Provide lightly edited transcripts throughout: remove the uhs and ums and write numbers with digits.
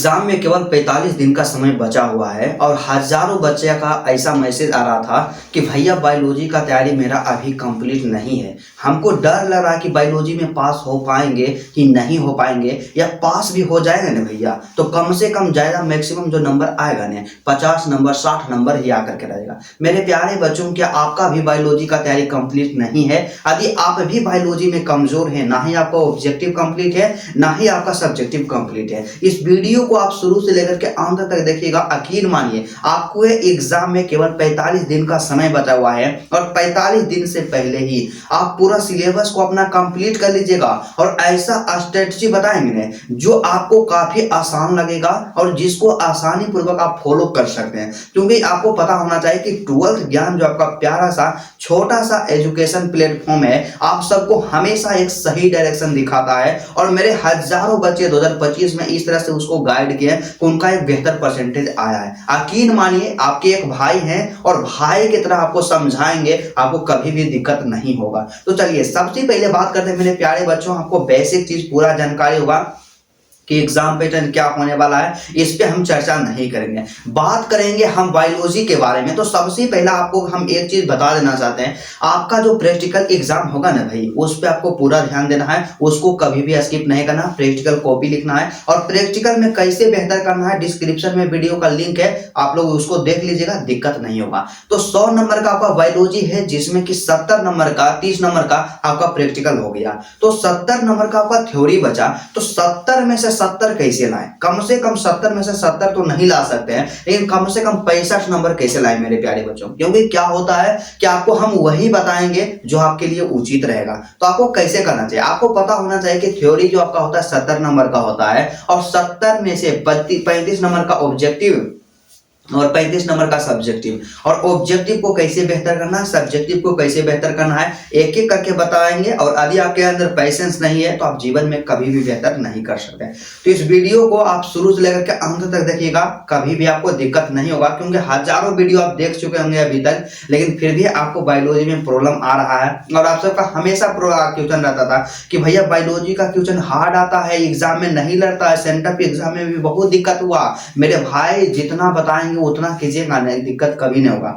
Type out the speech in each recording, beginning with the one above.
Exam में केवल 45 दिन का समय बचा हुआ है और हजारों बच्चे का ऐसा मैसेज आ रहा था कि भैया बायोलॉजी का तैयारी मेरा अभी कंप्लीट नहीं है। हमको डर लग रहा है कि बायोलॉजी में पास हो पाएंगे कि नहीं हो पाएंगे, या पास भी हो जाएगा ना भैया तो कम से कम ज़्यादा मैक्सिमम जो नंबर आएगा ना 50 नंबर 60 नंबर ही आकर के रहेगा। मेरे प्यारे बच्चों, क्या आपका भी बायोलॉजी का तैयारी कंप्लीट नहीं है? यदि आप भी बायोलॉजी में कमजोर हैं, ना ही आपका ऑब्जेक्टिव कंप्लीट है ना ही आपका सब्जेक्टिव कंप्लीट है, इस वीडियो को आप शुरू से लेकर के अंत तक देखिएगा। यकीन मानिए आपको एग्जाम में केवल 45 दिन का समय बचा हुआ है और 45 दिन से पहले ही आप पूरा सिलेबस को अपना कंप्लीट कर लीजिएगा और ऐसा स्ट्रेटजी बताएंगे ना जो आपको काफी आसान लगेगा और जिसको आसानी पूर्वक आप फॉलो कर सकते हैं। क्योंकि आपको पता होना चाहिए कि 12th ज्ञान जो आपका प्यारा सा छोटा सा एजुकेशन प्लेटफॉर्म है, आप सबको हमेशा एक सही डायरेक्शन दिखाता है और मेरे हजारों बच्चे 2025 में इस तरह से उसको गाइड किए, उनका एक बेहतर परसेंटेज आया है। यकीन मानिए आपके एक भाई हैं और भाई की तरह आपको समझाएंगे, आपको कभी भी दिक्कत नहीं होगा। तो चलिए सबसे पहले बात करते हैं मेरे प्यारे बच्चों, आपको बेसिक चीज पूरा जानकारी होगा कि एग्जाम पैटर्न क्या होने वाला है, इस पे हम चर्चा नहीं करेंगे। बात करेंगे हम बायोलॉजी के बारे में। तो सबसे पहला आपको हम एक चीज बता देना चाहते हैं, आपका जो प्रैक्टिकल एग्जाम होगा ना भाई, उस पे आपको पूरा ध्यान देना है, उसको कभी भी स्किप नहीं करना, प्रैक्टिकल कॉपी लिखना है और प्रैक्टिकल में कैसे बेहतर करना है डिस्क्रिप्शन में वीडियो का लिंक है, आप लोग उसको देख लीजिएगा, दिक्कत नहीं होगा। तो 100 नंबर का आपका बायोलॉजी है जिसमें कि 70 नंबर का 30 नंबर का आपका प्रैक्टिकल हो गया, तो 70 नंबर का आपका थ्योरी बचा। तो 70 में से 70 कैसे लाएं? कम से कम 70 में से 70 तो नहीं ला सकते हैं, लेकिन कम से कम 65 नंबर कैसे लाएं मेरे प्यारे बच्चों? क्योंकि क्या होता है कि आपको हम वही बताएंगे जो आपके लिए उचित रहेगा। तो आपको कैसे करना चाहिए, आपको पता होना चाहिए कि थ्योरी जो आपका होता है 70 नंबर का होता है और 70 में से 35 नंबर का ऑब्जेक्टिव और 35 नंबर का सब्जेक्टिव। और ऑब्जेक्टिव को कैसे बेहतर करना है, सब्जेक्टिव को कैसे बेहतर करना है, एक एक करके बताएंगे। और यदि आपके अंदर पैशंस नहीं है तो आप जीवन में कभी भी बेहतर नहीं कर सकते। तो इस वीडियो को आप शुरू से लेकर के अंत तक देखिएगा, कभी भी आपको दिक्कत नहीं होगा। क्योंकि हजारों वीडियो आप देख चुके होंगे अभी तक, लेकिन फिर भी आपको बायोलॉजी में प्रॉब्लम आ रहा है। और आप सबका हमेशा क्वेश्चन रहता था कि भैया बायोलॉजी का क्वेश्चन हार्ड आता है, एग्जाम में नहीं लड़ता है, सेंटर एग्जाम में भी बहुत दिक्कत हुआ। मेरे भाई जितना बताएंगे उतना कीजिएगा, नहीं दिक्कत कभी नहीं होगा।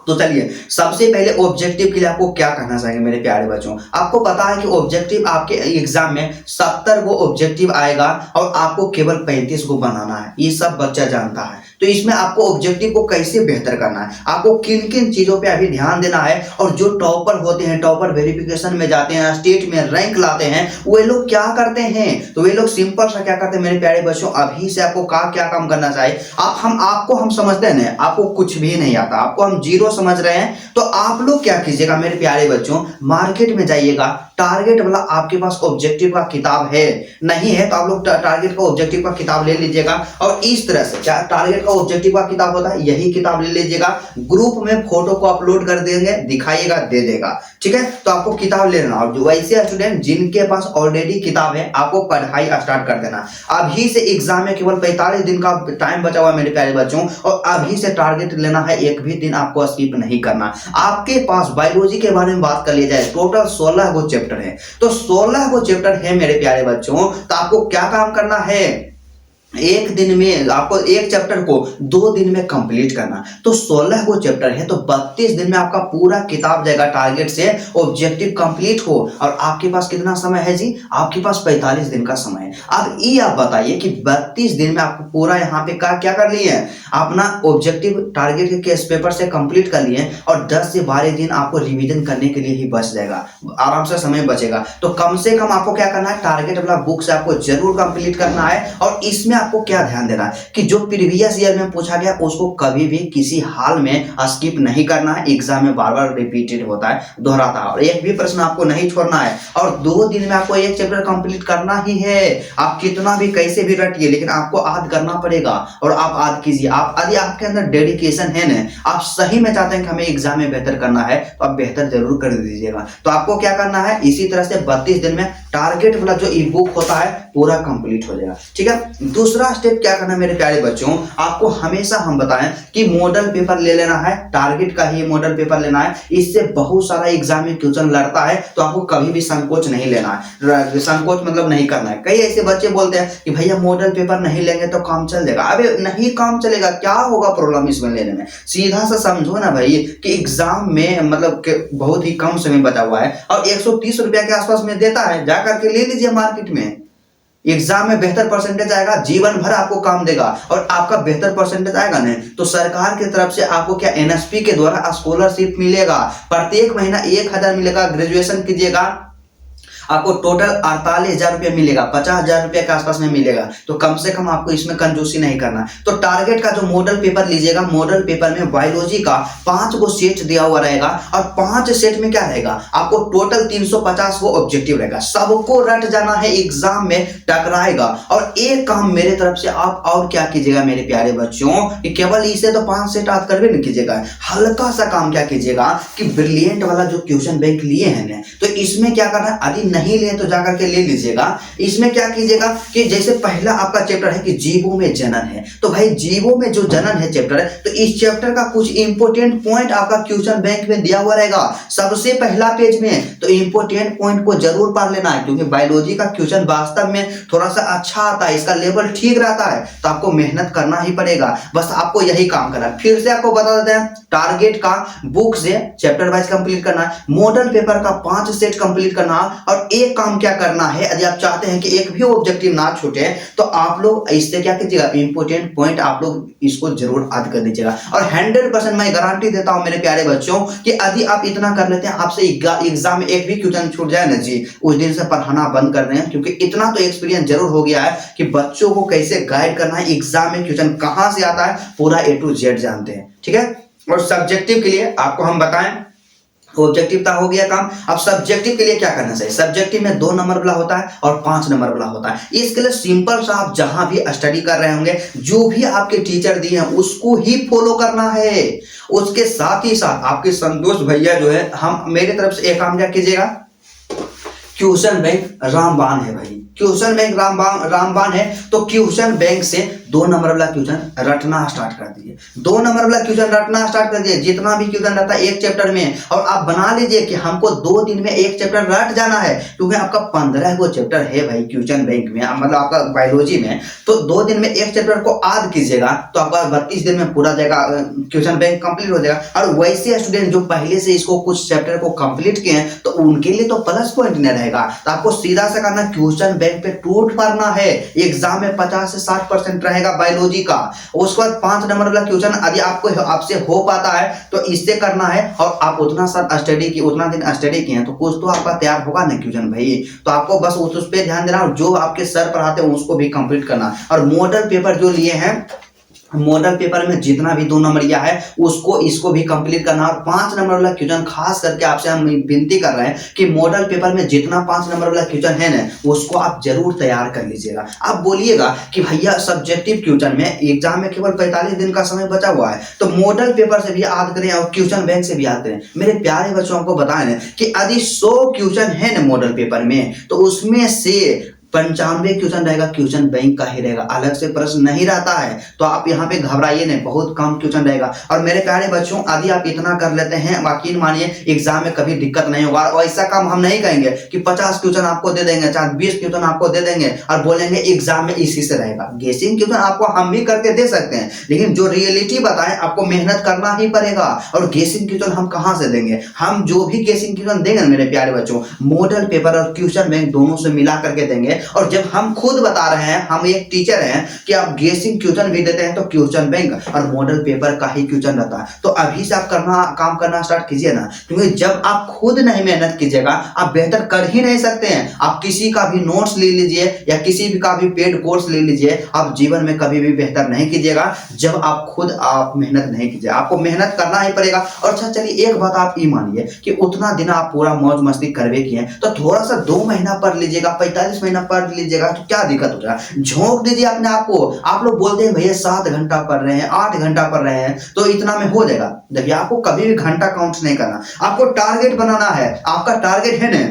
तो चलिए सबसे पहले ऑब्जेक्टिव के लिए आपको क्या करना चाहिए मेरे प्यारे बच्चों। आपको पता है कि ऑब्जेक्टिव आपके एग्जाम में 70 को ऑब्जेक्टिव आएगा और आपको केवल 35 को बनाना है, ये सब बच्चा जानता है। तो इसमें आपको ऑब्जेक्टिव को कैसे बेहतर करना है, आपको किन किन चीजों पे अभी ध्यान देना है। और जो टॉपर होते हैं, टॉपर वेरिफिकेशन में जाते हैं, स्टेट में रैंक लाते हैं, वे लोग क्या करते हैं? तो वे लोग सिंपल सा क्या करते हैं मेरे प्यारे बच्चों, अभी से आपको क्या काम करना चाहिए। आपको हम समझते हैं ना, आपको कुछ भी नहीं आता, आपको हम जीरो समझ रहे हैं। तो आप लोग क्या कीजिएगा मेरे प्यारे बच्चों, मार्केट में जाइएगा, टारगेट वाला आपके पास ऑब्जेक्टिव का किताब है, नहीं है तो आप लोग टारगेट का ऑब्जेक्टिव का किताब ले लीजिएगा। और इस तरह से क्या टारगेट का ऑब्जेक्टिव का किताब होता है, यही किताब ले लीजिएगा, ग्रुप में फोटो को अपलोड कर देंगे, दिखाइएगा, दे देगा, ठीक है। तो आपको किताब लेना और जो वैसे स्टूडेंट जिनके पास ऑलरेडी किताब है, आपको पढ़ाई स्टार्ट कर देना। अभी से एग्जाम में केवल 45 दिन का टाइम बचा हुआ मेरे प्यारे बच्चों, और अभी से टारगेट लेना है, एक भी दिन आपको स्किप नहीं करना। आपके पास बायोलॉजी के बारे में बात कर लिया जाए, टोटल 16 गो चैप्टर है। तो 16 गो चैप्टर है मेरे प्यारे बच्चों, तो आपको क्या काम करना है, एक दिन में आपको एक चैप्टर को 2 दिन में कंप्लीट करना। तो 16 को चैप्टर है तो 32 दिन में आपका पूरा किताब जाएगा, टारगेट से ऑब्जेक्टिव कंप्लीट हो। और आपके पास कितना समय है जी, आपके पास 45 दिन का समय है। अब ये आप बताइए कि 32 दिन में आपको पूरा यहाँ पे क्या कर लिए, अपना ऑब्जेक्टिव टारगेट के केस पेपर से कंप्लीट कर लिए और 10 से 12 दिन आपको रिविजन करने के लिए ही बच जाएगा, आराम से समय बचेगा। तो कम से कम आपको क्या करना है, टारगेट वाला बुक से आपको जरूर कंप्लीट करना है। और इसमें आपको क्या ध्यान देना है कि जो प्रीवियस ईयर में पूछा गया उसको कभी भी किसी हाल में स्किप नहीं करना है। एग्जाम में बार बार रिपीटेड होता है, दोहराता है, और एक भी प्रश्न आपको नहीं छोड़ना है। और 2 दिन में आपको एक चैप्टर कंप्लीट करना ही है। आप कितना भी कैसे भी रटिए, लेकिन आपको याद करना पड़ेगा और आप याद कीजिए। आप यदि आपके अंदर डेडिकेशन है ना, आप सही में चाहते हैं कि हमें एग्जाम में बेहतर करना है, तो आप बेहतर जरूर कर दीजिएगा। तो आपको क्या करना है, इसी तरह से 32 दिन में टारगेट वाला जो ई बुक होता है पूरा कंप्लीट हो जाएगा। ठीक है, दूसरा स्टेप क्या करना है मेरे प्यारे बच्चों, आपको हमेशा हम बताएं कि मॉडल पेपर ले लेना है, टारगेट का ही मॉडल पेपर लेना है। इससे बहुत सारा एग्जाम में क्वेश्चन लड़ता है, तो आपको कभी भी संकोच नहीं लेना है, संकोच मतलब नहीं करना है। कई ऐसे बच्चे बोलते हैं कि भैया मॉडल पेपर नहीं लेंगे तो काम चल जाएगा। अबे नहीं काम चलेगा, क्या होगा प्रॉब्लम इसमें लेने में? सीधा सा समझो ना भाई कि एग्जाम में मतलब बहुत ही कम समय बचा हुआ है और 130 रुपया के आसपास में देता है, जा करके ले लीजिए मार्केट में। एग्जाम में बेहतर परसेंटेज आएगा, जीवन भर आपको काम देगा। और आपका बेहतर परसेंटेज आएगा ना तो सरकार की तरफ से आपको क्या एनएसपी के द्वारा स्कॉलरशिप मिलेगा, प्रत्येक महीना 1000 मिलेगा। ग्रेजुएशन कीजिएगा आपको टोटल 48,000 रुपया मिलेगा, 50,000 रुपया के आसपास में मिलेगा। तो कम से कम आपको इसमें कंजूसी नहीं करना। तो टारगेट का जो मॉडल पेपर लीजिएगा, मॉडल पेपर में बायोलॉजी का 5 गो सेट दिया हुआ रहेगा और 5 सेट में क्या रहेगा, आपको टोटल 350 गो ऑब्जेक्टिव रहेगा। सबको रट जाना है, एग्जाम में टकराएगा। और एक काम मेरे तरफ से आप और क्या कीजिएगा मेरे प्यारे बच्चों, कि केवल इसे तो 5 सेट आप करवे नहीं कीजिएगा, हल्का सा काम क्या कीजिएगा कि ब्रिलियंट वाला जो क्वेश्चन बैंक लिए हैं ना, तो इसमें क्या करना है, यदि नहीं ले तो जाकर के ले लीजिएगा। इसमें क्या कीजिएगा कि जैसे पहला आपका चैप्टर है कि जीवों में जनन है, तो भाई जीवों में जो जनन है चैप्टर है, तो इस चैप्टर का कुछ इंपोर्टेंट पॉइंट आपका क्वेश्चन बैंक में दिया हुआ रहेगा सबसे पहला पेज में। तो इंपोर्टेंट पॉइंट को जरूर पढ़ लेना है, क्योंकि बायोलॉजी का क्वेश्चन वास्तव में थोड़ा सा अच्छा आता है, इसका लेवल ठीक रहता है, तो आपको मेहनत करना ही पड़ेगा। बस आपको यही काम करना है। फिर से आपको बता देते हैं, टारगेट का बुक से चैप्टर वाइज कंप्लीट करना है, मॉडल पेपर का 5 सेट कंप्लीट करना, और एक काम क्या करना है, यदि आप चाहते हैं कि एक भी ऑब्जेक्टिव ना छूटे तो आप लोग इससे क्या कीजिएगा, इंपोर्टेंट पॉइंट आप लोग इसको जरूर याद कर दीजिएगा। और 100% मैं गारंटी देता हूं मेरे प्यारे बच्चों कि यदि आप इतना कर लेते हैं, आपसे एग्जाम में एक भी क्वेश्चन छूट जाए ना जी, उस दिन से पढ़ाना बंद कर दें। क्योंकि इतना तो एक्सपीरियंस जरूर हो गया है कि बच्चों को कैसे गाइड करना है, एग्जाम में क्वेश्चन कहां से आता है पूरा A to Z जानते हैं। ठीक है, और सब्जेक्टिव के लिए आपको हम बताएं, ऑब्जेक्टिव का हो गया काम। अब सब्जेक्टिव के लिए क्या करना चाहिए, सब्जेक्टिव में 2 नंबर वाला होता है और 5 नंबर वाला होता है। इसके लिए सिंपल सा आप जहां भी स्टडी कर रहे होंगे, जो भी आपके टीचर दिए हैं उसको ही फॉलो करना है। उसके साथ ही साथ आपके संतोष भैया जो है, हम मेरे तरफ से एक काम क्या कीजिएगा, क्वेश्चन बैंक रामबाण है भाई, क्वेश्चन बैंक रामबाण है, तो क्वेश्चन बैंक से 2 नंबर वाला क्वेश्चन रटना स्टार्ट कर दीजिए। 2 नंबर वाला क्वेश्चन रटना स्टार्ट कर दीजिए, जितना भी क्वेश्चन रहता है एक चैप्टर में। और आप बना लीजिए कि हमको 2 दिन में एक चैप्टर रट जाना है, क्योंकि आपका 15 गो चैप्टर है भाई क्वेश्चन बैंक में, मतलब आपका बायोलॉजी में। तो 2 दिन में एक चैप्टर को याद कीजिएगा तो आपका 32 दिन में पूरा जाएगा, क्वेश्चन बैंक कंप्लीट हो जाएगा। और वैसे स्टूडेंट जो पहले से इसको कुछ चैप्टर को कंप्लीट किए हैं, तो उनके लिए तो प्लस पॉइंट नहीं रहेगा। तो आपको सीधा सा करना, क्वेश्चन बैंक पे टूट मारना है। एग्जाम में 50 से 60% रहेगा बायोलॉजी का। उसके बाद 5 नंबर वाला क्वेश्चन यदि आपको आपसे हो पाता है तो इससे करना है। और आप उतना सा स्टडी की, उतना दिन स्टडी किए हैं तो कुछ तो आपका तैयार होगा ना क्वेश्चन भाई। तो आपको बस उस पर ध्यान देना, और जो आपके सर पढ़ाते हैं उसको भी कंप्लीट करना। और मॉडल पेपर जो लिए हैं, मॉडल पेपर में जितना भी 2 नंबरिया है उसको इसको भी कंप्लीट करना। और 5 नंबर वाला क्वेश्चन खास करके आपसे हम विनती कर रहे हैं कि मॉडल पेपर में जितना 5 नंबर वाला क्वेश्चन है ना, उसको आप जरूर तैयार कर लीजिएगा। आप बोलिएगा कि भैया सब्जेक्टिव क्वेश्चन में एग्जाम में केवल 45 दिन का समय बचा हुआ है, तो मॉडल पेपर से भी याद करें और क्वेश्चन बैंक से भी याद करें। मेरे प्यारे बच्चों को बताएं कि यदि 100 क्वेश्चन है ना मॉडल पेपर में, तो उसमें से 95 क्वेश्चन रहेगा क्वेश्चन बैंक का ही रहेगा, अलग से प्रश्न नहीं रहता है। तो आप यहाँ पे घबराइए नहीं, बहुत कम क्वेश्चन रहेगा। और मेरे प्यारे बच्चों, यदि आप इतना कर लेते हैं, यकीन मानिए एग्जाम में कभी दिक्कत नहीं होगा। और ऐसा काम हम नहीं कहेंगे कि 50 क्वेश्चन आपको दे देंगे, चाहे 20 क्वेश्चन आपको दे देंगे और बोलेंगे एग्जाम में इसी से रहेगा। गेसिंग क्वेश्चन आपको हम भी करके दे सकते हैं, लेकिन जो रियलिटी बताएं आपको मेहनत करना ही पड़ेगा। और गेसिंग क्वेश्चन हम कहाँ से देंगे, हम जो भी गेसिंग क्वेश्चन देंगे मेरे प्यारे बच्चों, मॉडल पेपर और क्वेश्चन बैंक दोनों से मिला करके देंगे। और जब हम खुद बता रहे हैं, हम एक टीचर हैं कि आप गेसिंग क्वेश्चन भी देते हैं, तो क्वेश्चन बैंक और मॉडल पेपर का ही क्वेश्चन रहता है। तो अभी से आप काम करना स्टार्ट कीजिए ना, क्योंकि जब आप खुद नहीं मेहनत कीजिएगा आप बेहतर कर ही नहीं सकते हैं। आप किसी का भी नोट्स ले लीजिए या किसी भी का भी पेड कोर्स ले लीजिए, आप जीवन में कभी भी बेहतर नहीं कीजिएगा जब आप खुद मेहनत नहीं कीजिएगा। आपको मेहनत करना ही पड़ेगा। और अच्छा चलिए एक बात आप ये मानिए कि उतना दिन आप पूरा मौज मस्ती करवे किए, तो थोड़ा सा 2 महीना पढ़ लीजिएगा, 45 महीना पढ़ लीजिएगा, तो क्या दिक्कत हो रहा है। झोंक दीजिए अपने आप को। आप लोग बोलते हैं भैया 7 घंटा पढ़ रहे हैं, 8 घंटा पढ़ रहे हैं, तो इतना में हो जाएगा। देखिए आपको कभी भी घंटा काउंट नहीं करना, आपको टारगेट बनाना है। आपका टारगेट है ना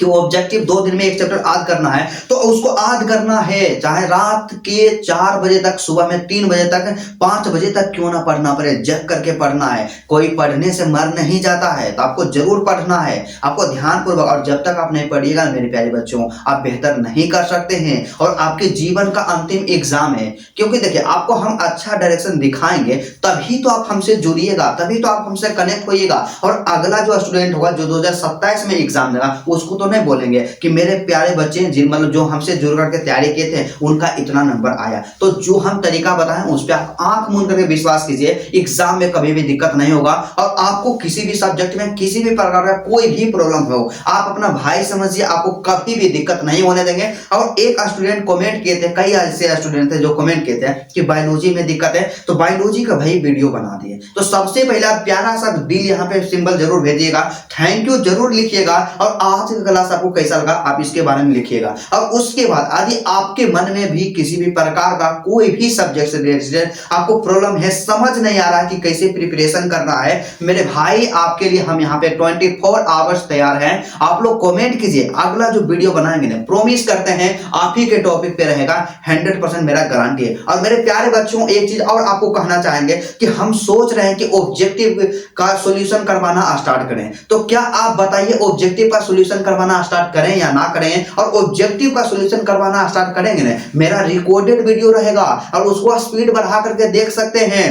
कि वो ऑब्जेक्टिव 2 दिन में एक चैप्टर याद करना है तो उसको याद करना है, चाहे रात के 4 बजे तक, सुबह में 3 बजे तक, 5 बजे तक क्यों ना पढ़ना पड़े, जग करके पढ़ना है। कोई पढ़ने से मर नहीं जाता है, तो आपको जरूर पढ़ना है, आपको ध्यानपूर्वक। और जब तक आप नहीं पढ़िएगा मेरे प्यारे बच्चों, आप बेहतर नहीं कर सकते हैं और आपके जीवन का अंतिम एग्जाम है। क्योंकि देखिए, आपको हम अच्छा डायरेक्शन दिखाएंगे तभी तो आप हमसे जुड़िएगा, तभी तो आप हमसे कनेक्ट होइएगा। और अगला जो स्टूडेंट होगा जो 2027 में एग्जाम देगा, उसको तो नहीं बोलेंगे कि मेरे प्यारे बच्चे जिन मतलब जो हमसे जुड़ करके तैयारी किए थे उनका इतना नंबर आया। तो जो हम तरीका बताएं उस पर आप आंख मूंद करके विश्वास कीजिए, एग्जाम में कभी भी दिक्कत नहीं होगा। और आपको किसी भी सब्जेक्ट में किसी भी प्रकार का कोई भी प्रॉब्लम हो, आप अपना भाई समझिए, आपको कभी भी दिक्कत नहीं होने देंगे। और एक स्टूडेंट कमेंट किए थे, कई ऐसे स्टूडेंट थे जो कमेंट किए थे कि बायोलॉजी में दिक्कत है, तो बायोलॉजी का भाई वीडियो बना दिए। तो सबसे पहले आप प्यारा सा दिल यहाँ पे सिंबल जरूर भेजिएगा, थैंक यू जरूर लिखिएगा। और आज का क्लास आपको कैसा लगा आप इसके बारे में लिखिएगा। और उसके बाद यदि आपके मन में भी किसी भी प्रकार का कोई भी सब्जेक्ट से रिलेटेड आपको प्रॉब्लम है, समझ नहीं आ रहा कि कैसे प्रिपरेशन करना है, मेरे भाई आपके लिए हम यहाँ पे 24 आवर्स तैयार हैं। आप लोग कमेंट कीजिए, अगला जो वीडियो बनाएंगे ना, प्रॉमिस करते हैं आप ही के टॉपिक पे रहेगा, 100% मेरा गारंटी है। और मेरे प्यारे बच्चों, एक चीज और आपको कहना चाहेंगे कि हम सोच रहे हैं कि ऑब्जेक्टिव का सॉल्यूशन करवाना स्टार्ट करें, तो क्या आप बताइए ऑब्जेक्टिव का सॉल्यूशन करवाना स्टार्ट करें या ना करें? और ऑब्जेक्टिव का सॉल्यूशन करवाना स्टार्ट करेंगे ना, मेरा रिकॉर्डेड वीडियो रहेगा और उसको स्पीड बढ़ा करके देख सकते हैं।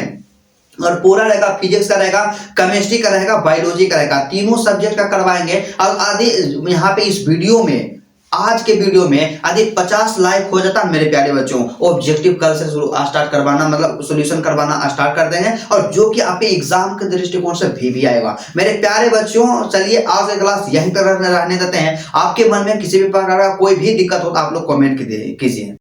और पूरा रहेगा, फिजिक्स का रहेगा, केमिस्ट्री का रहेगा, बायोलॉजी का रहेगा, तीनों सब्जेक्ट का करवाएंगे। और आदि यहाँ पे इस वीडियो में, आज के वीडियो में यदि 50 लाइक हो जाता मेरे प्यारे बच्चों, ऑब्जेक्टिव कल से स्टार्ट करवाना मतलब सॉल्यूशन करवाना स्टार्ट कर देंगे, और जो कि आपके एग्जाम के दृष्टिकोण से भी आएगा। मेरे प्यारे बच्चों, चलिए आज का क्लास यहीं पर रहने देते हैं। आपके मन में किसी भी प्रकार का कोई भी दिक्कत हो तो आप लोग कमेंट कीजिए।